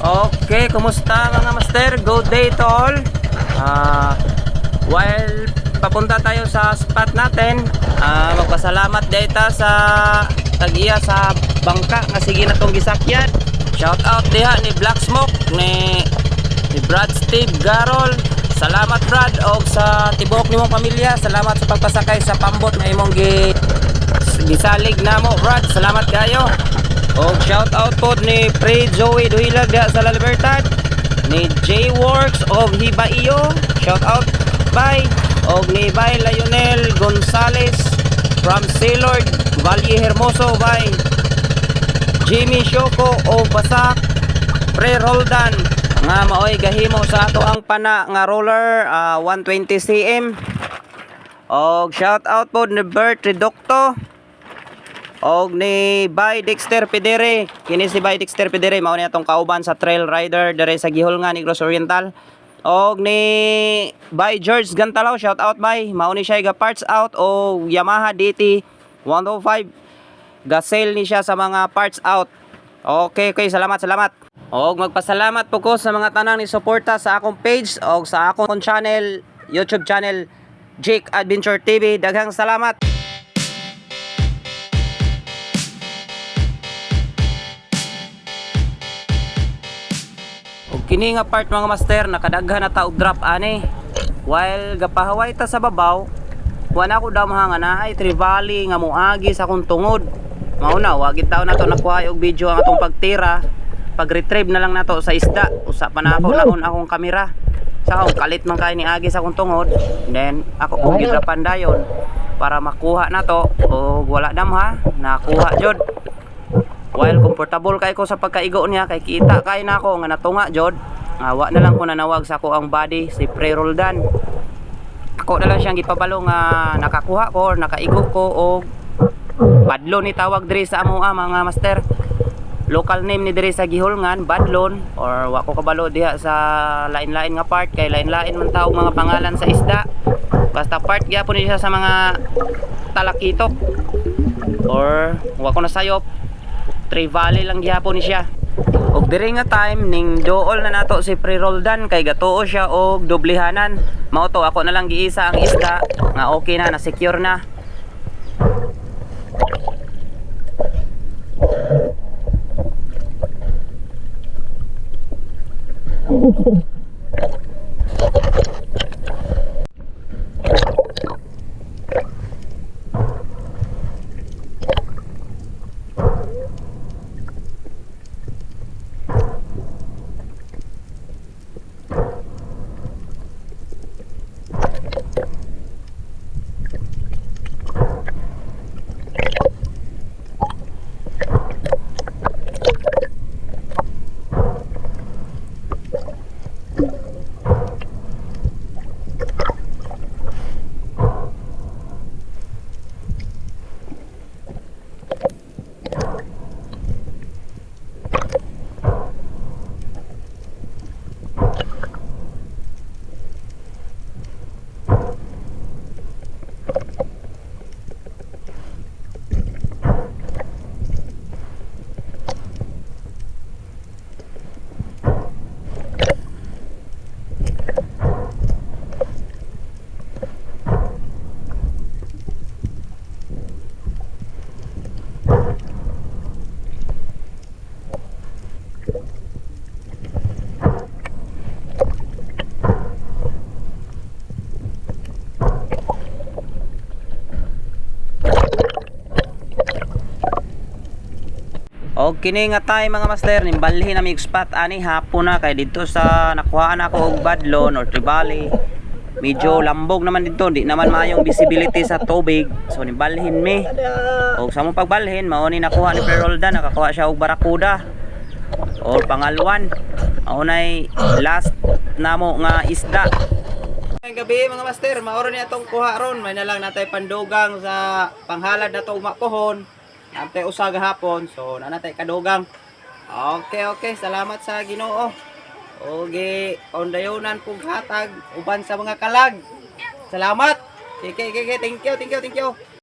Okay, kumusta mga master? Good day to all. While papunta tayo sa spot natin, magpasalamat data sa tagiya sa bangka nga sige na tong gisakyan. Shout out diha ni Black Smoke ni Brad Steve Garol. Salamat Brad og sa tibok nimong pamilya. Salamat sa pagpasakay sa pambot nga imong gisalig namo Brad. Salamat kayo. Og shout out po ni Pre Joey Duhilag diha sa La Libertad, ni J-Works of Hibaiyo, shout out bye, og ni Bay Lionel Gonzales from Sailord Valle Hermoso bye, Jimmy Shoko o Basak Pre Roldan nga maoy gahimo sa ato ang pana nga roller 120 cm. Og shout out po ni Bert Redocto og ni Bay Dexter Pedere. Kini si Bay Dexter Pedere mao ni atong kauban sa trail rider dire sa Gihulngan, Negros Oriental. Og ni Bay George Gantalaw, shout out Bay, mao ni siya ga parts out o Yamaha DT 105 gasel ni siya sa mga parts out. Okay, salamat. Og magpasalamat po ko sa mga tanang ni suporta sa akong page og sa akong channel, YouTube channel Jake Adventure TV. Daghang salamat. Kini nga part mga master, nakadaghan na ta og drop ani. While gapahaway ta sa babaw, wala ko damha nga naay trevally nga moagi sa akong tungod. Mao na wagid taon nato nakuha og video ang atong pagtira. Pag-retrieve na lang nato sa isda. Usa pa na ako naon akong kamera. Sa akong kalit man kay ni agi sa akong tungod. Then ako kong gidrapan dayon para makuha nato og wala damha, nakuha jud. While comfortable kay ko sa pagkaigo niya, kay kita kay nako nga natunga jod, wa na lang ko nanawag sa ako ang body si Pre Roldan. Ako na lang siyang gipabalo nga nakakuha ko or nakaigo ko og badlon ni tawag diri sa amo mga master. Local name ni diri sa Gihulngan, badlon, or wa ko kabalo diha sa lain-lain nga part kay lain-lain man taog mga pangalan sa isda. Basta part gyapon niya sa mga talakitok or wa ko nasayop. Trevally lang gyapon ni siya. Og diri nga time ning dool na nato si Pre Roldan kay gatuo siya og doblehanan. Mao to ako na lang giisa ang isda nga okay na secure na. Og kini nga time mga master, nimbalhin na mi spot ani hapon na kay dito sa nakuhaan ako og badlon or trevally. Medyo lambog naman dito, di naman maayong visibility sa tubig. So nimbalhin mi. Og sa mong pagbalhin, mao ni nakuha ni Pre Roldan, nakakuha siya og barakuda. O pangalwan. Mao nay last namo nga isda. Ngayong gabi mga master, maoro ni atong kuha ron. May na lang natay pandugang sa panghalad na to umapohon. Natay usaga hapon, so nanatay kadugang. Okay, salamat sa Ginoo. Oge, ondayonan pug hatag uban sa mga kalag. Salamat. Okay, thank you.